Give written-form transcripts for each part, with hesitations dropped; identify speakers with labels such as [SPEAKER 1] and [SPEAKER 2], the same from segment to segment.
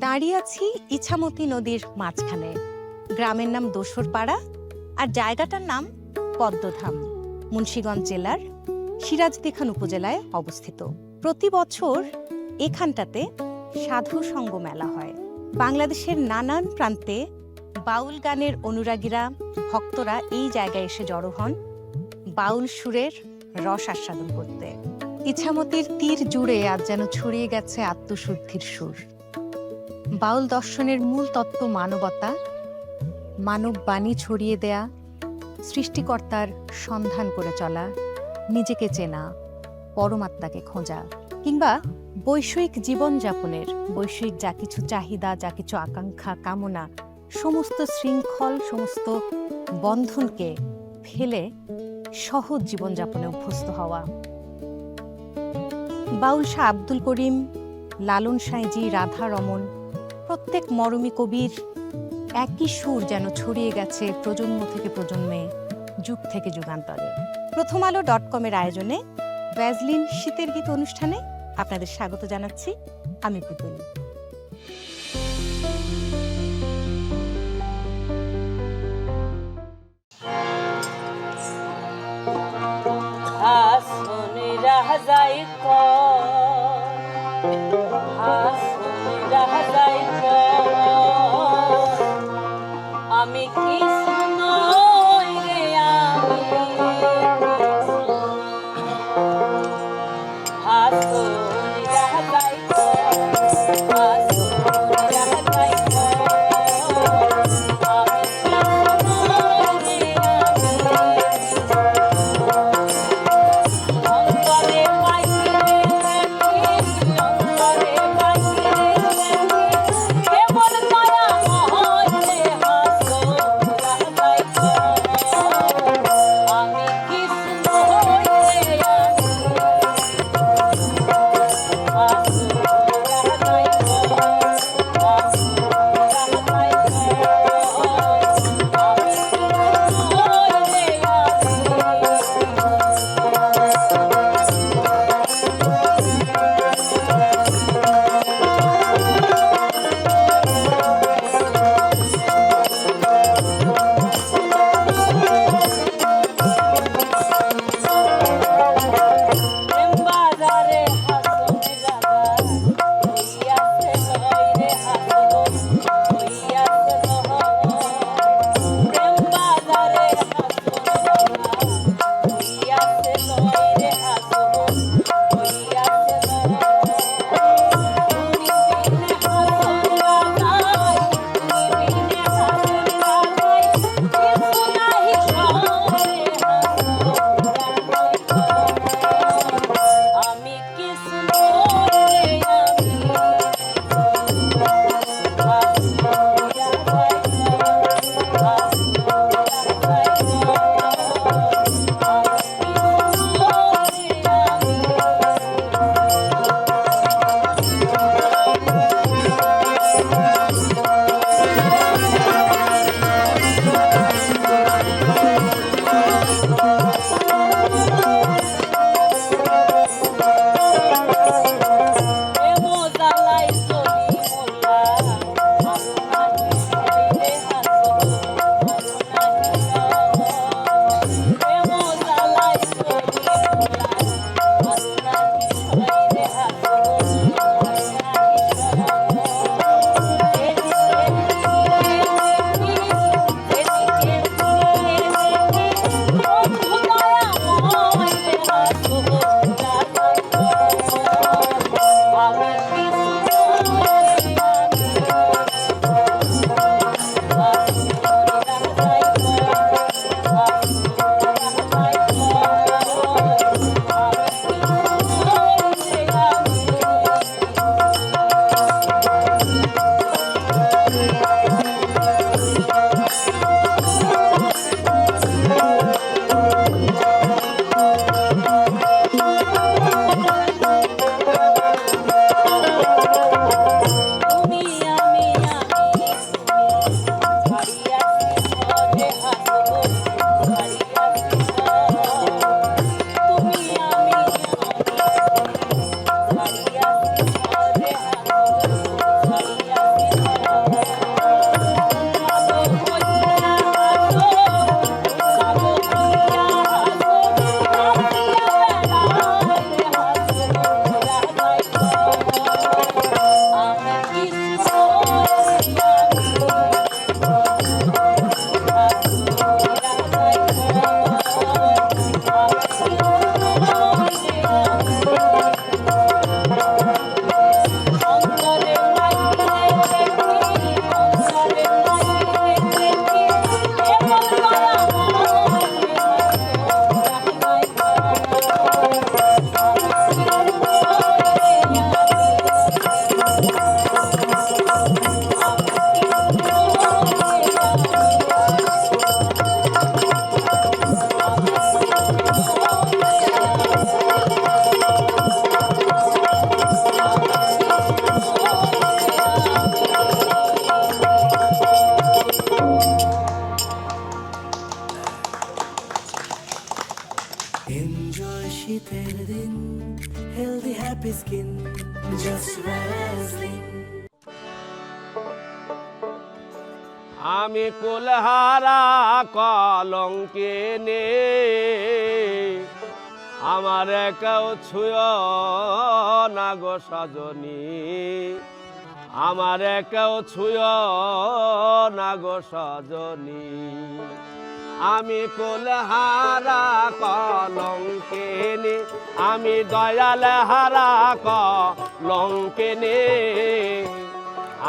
[SPEAKER 1] দাঁড়িয়ে আছি ইছামতি নদীর মাঝখানে। গ্রামের নাম দোসরপাড়া আর জায়গাটার নাম পদ্মধাম, মুন্সিগঞ্জ জেলার সিরাজদিখান উপজেলায় অবস্থিত। প্রতি বছর এখানটাতে সাধু সঙ্গ মেলা হয়। বাংলাদেশের নানান প্রান্তে বাউল গানের অনুরাগীরা, ভক্তরা এই জায়গায় এসে জড়ো হন বাউল সুরের রস আস্বাদন করতে। ইছামতির তীর জুড়ে আজ যেন ছড়িয়ে গেছে আত্মশুদ্ধির সুর। বাউল দর্শনের মূল তত্ত্ব মানবতা, মানব বাণী ছড়িয়ে দেয়া, সৃষ্টিকর্তার সন্ধান করে চলা, নিজেকে চেনা, পরমাত্মাকে খোঁজা, কিংবা বৈষয়িক জীবনযাপনের বৈষয়িক যা কিছু চাহিদা, যা কিছু আকাঙ্ক্ষা, কামনা, সমস্ত শৃঙ্খল, সমস্ত বন্ধনকে ফেলে সহজ জীবনযাপনে অভ্যস্ত হওয়া। বাউল শাহ আব্দুল করিম, লালন সাঁইজি, রাধা রমন প্রত্যেক মরমী কবির একই সুর যেন ছড়িয়ে গেছে প্রজন্ম থেকে প্রজন্মে, যুগ থেকে যুগান্তরে। প্রথম আলো .com-এর আয়োজনে ভ্যাজলিন শীতের গীত অনুষ্ঠানে আপনাদের স্বাগত জানাচ্ছি আমি পুতুল।
[SPEAKER 2] আমি কি শুনই রে, আমি হাসুনি রাহাই কো, হাসুনি রাহাই কো, আমি কি শুনই রে, আমি অন্তরে পাইরে দেখি, অন্তরে পাইরে দেখি
[SPEAKER 3] Enjoy শীতের দিন, healthy happy skin, just Vaseline.
[SPEAKER 4] আমি কুলহারা কলঙ্কিনী, আমার কেউ ছুঁয় না গো সজনী, আমার কেউ ছুঁয় না গো সজনী। আমি কুলহারা কলঙ্কিনী, আমি দয়াল হারা কলঙ্কিনী,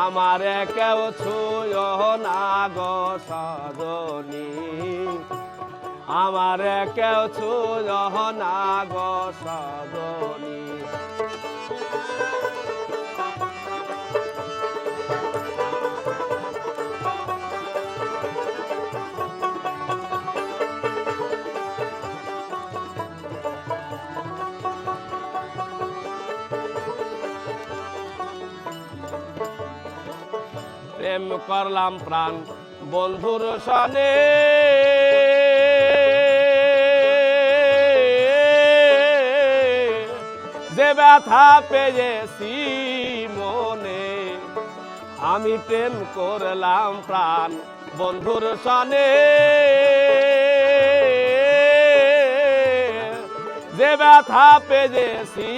[SPEAKER 4] আমার কেউ ছুঁয় না গো সজনী, আমার কেউ ছুঁয় না গো সজনী। প্রেম করলাম প্রাণ বন্ধুর সনে, যে ব্যথা পেয়েছি মনে, আমি প্রেম করলাম প্রাণ বন্ধুর সনে, যে ব্যথা পেয়েছি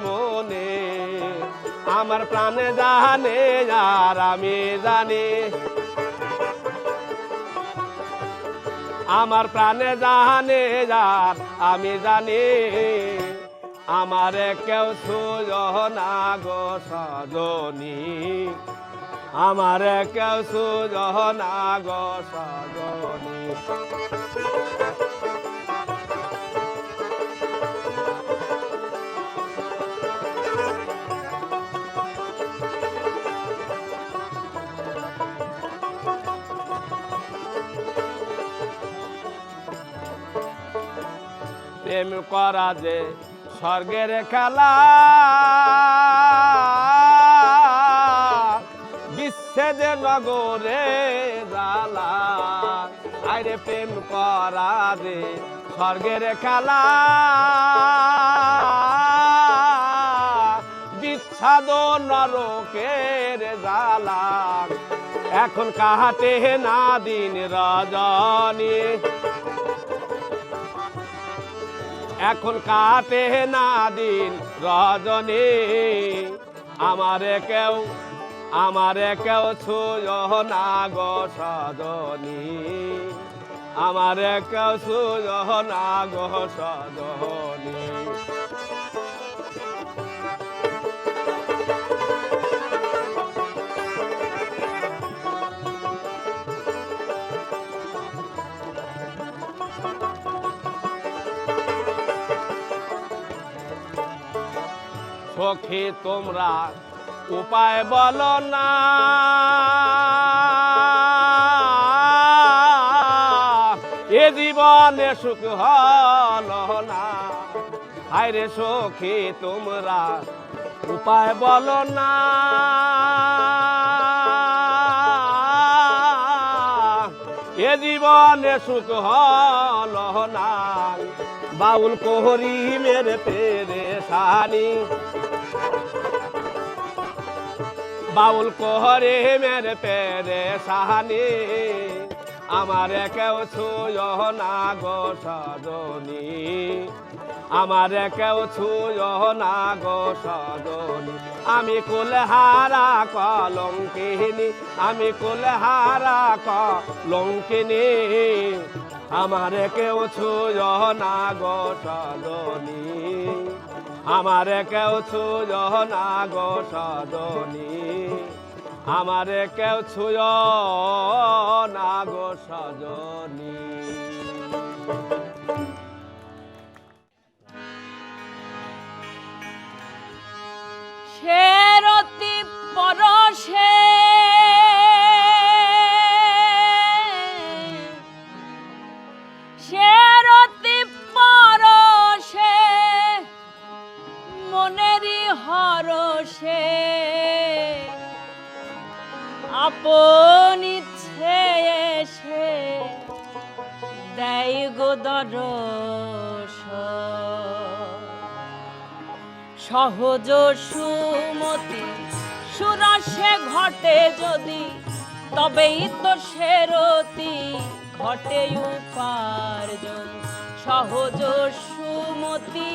[SPEAKER 4] মনে, আমার প্রাণে জানে আর আমি জানি, আমার প্রাণে জানে আর আমি জানি, আমার কেউ ছুঁয় না গো সজনী, আমার কেউ ছুঁয় না গো সজনী। প্রেম করা যে স্বর্গের খেলা, বিচ্ছেদে নগরে জ্বালা, আরে প্রেম করা যে স্বর্গের খেলা, বিচ্ছাদ নরকের জ্বালা, এখন কাহাতে না দিন রজনী, এখন কাটে না দিন রজনী, আমারে কেউ ছুঁয় না গো সজনী, আমারে কেউ ছুঁয় না গো সজনী। সখী তোমরা উপায় বলো না, এ জীবনে সুখ হলো না, হায়রে সখী তোমরা উপায় বলো না, এ জীবনে সুখ হলো না, বাউল কোহরি মেরে পেরেশানি, বাউল কোহরে মেরে পেরেশানি, আমার কেউ ছুঁয় না গো সজনী, আমার কেউ ছুঁয় না গো সজনী। আমি কুলহারা কলঙ্কিনী, আমি কুলহারা কলঙ্কিনী, আমার কেউ ছুঁয় না গো সজনী, আমার কেউ ছুঁয় না গো সজনী, আমার কেউ ছুঁয় না গো সজনী।
[SPEAKER 2] সেরতি পরশে সেরতি পরশে মনেরই হরষে আপন ইচ্ছে এসে দেয় গো দর্শন সহজ সুমতি সুরসে ঘটে যদি তবেই তো সেরতি ঘটে উপার্জন সহজ সুমতি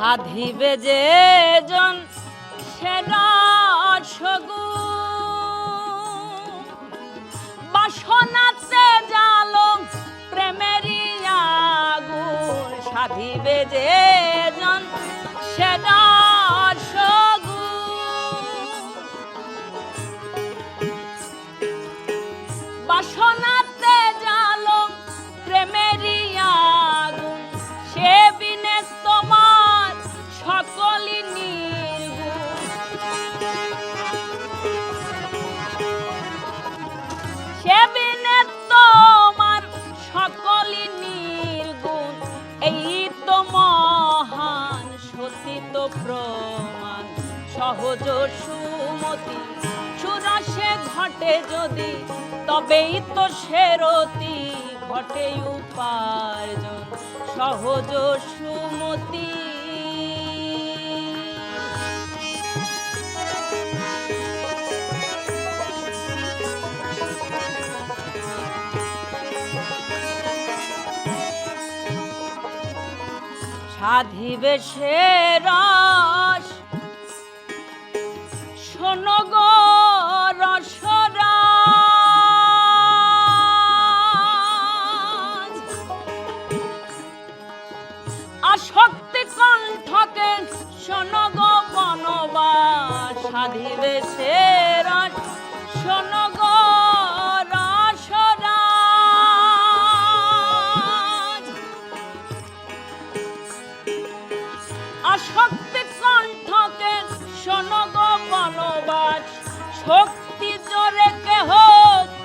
[SPEAKER 2] সাধিবে যে জন সেরা সগুণ বাসনাতে জালো প্রেমেরই আগুন সাধিবে যে জন সেরা সগুণ বাসনাতে জালো প্রেমেরই আগুন সে বিনে তোমার সকলই নির্গুণ সে বিনে তোমার সকলই নির্গুণ এই তো মহান সতীত প্রমাণ সহজ সুমতি সুরসে ঘটে যদি তবেই তো সেরতি ঘটে উপার্জন সহজ সুমতি সাধিবে সে রস শোনো গো রসরাজ আসক্তি কণ্ঠকে শোনো গো বনবাস সাধিবে সে রস শোনো গো শক্তি কণ্ঠকে শোনো গো বনবাস শক্তি জোরে কেহ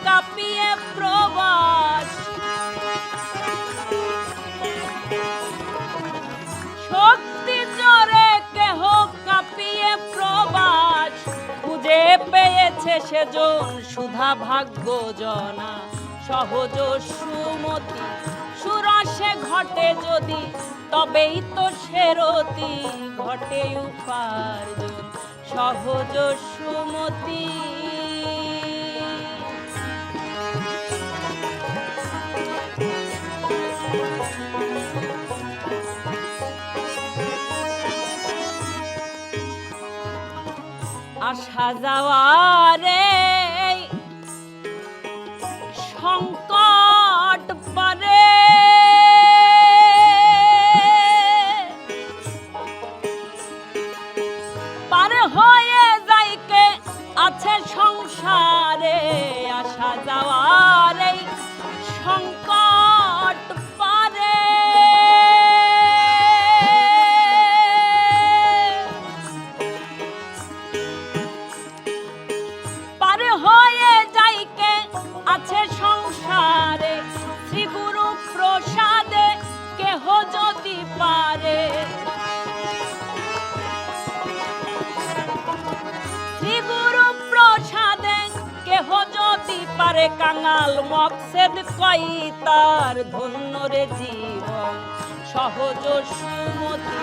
[SPEAKER 2] কাঁপিয়ে প্রবাস শক্তি জোরে কেহ কাঁপিয়ে প্রবাস খুঁজে পেয়েছে সেজন সুধা ভাগ্য জনা সহজ সুমতি সুরসে ঘটে যদি তবেই তো সেরতি ঘটে উপার্জন সহজ সুমতি আসা যাওয়ারে সংকট পারে হয়ে যাইকে আছে সংসারে আসা যাওয়ার এই সংকট পারে পারে হয়ে যাইকে আছে সংসারে শ্রী গুরু প্রসাদে কেহ যদি পারে কেহ যদি পারে কাঙাল মকসেদ কই তার ধন্য রে জীবন সহজ সুমতি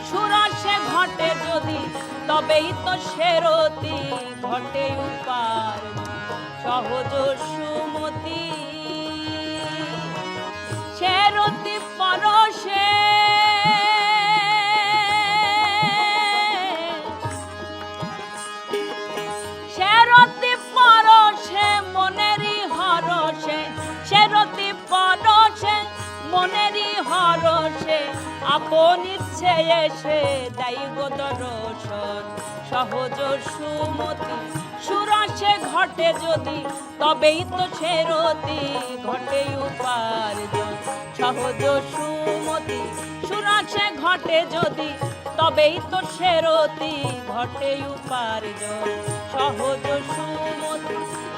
[SPEAKER 2] সুরসে ঘটে যদি তবেই তো সেরতি ঘটে উপার্জন সহজ সুমতি সেরতি পরশে সেরতি পরশে মনেরই হরসে সেরতি পরশে মনেরই হরসে আপন ইচ্ছে এসে দেয় গো দর্শন সহজ সুমতি সুরসে ঘটে যদি তবেই তো সেরতি ঘটে উপার্জন সহজ সুমতি সুরসে ঘটে যদি তবেই তো সেরতি ঘটে উপার্জন সহজ সুমতি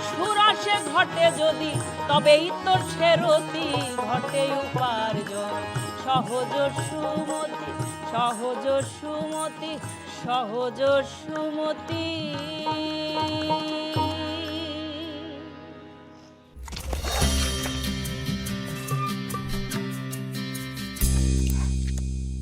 [SPEAKER 2] সুরসে সে ঘটে যদি তবেই তোর সেরতি ঘটে উপার্জন সহজ সুমতি সহজ সুমতি সহজ সুমতি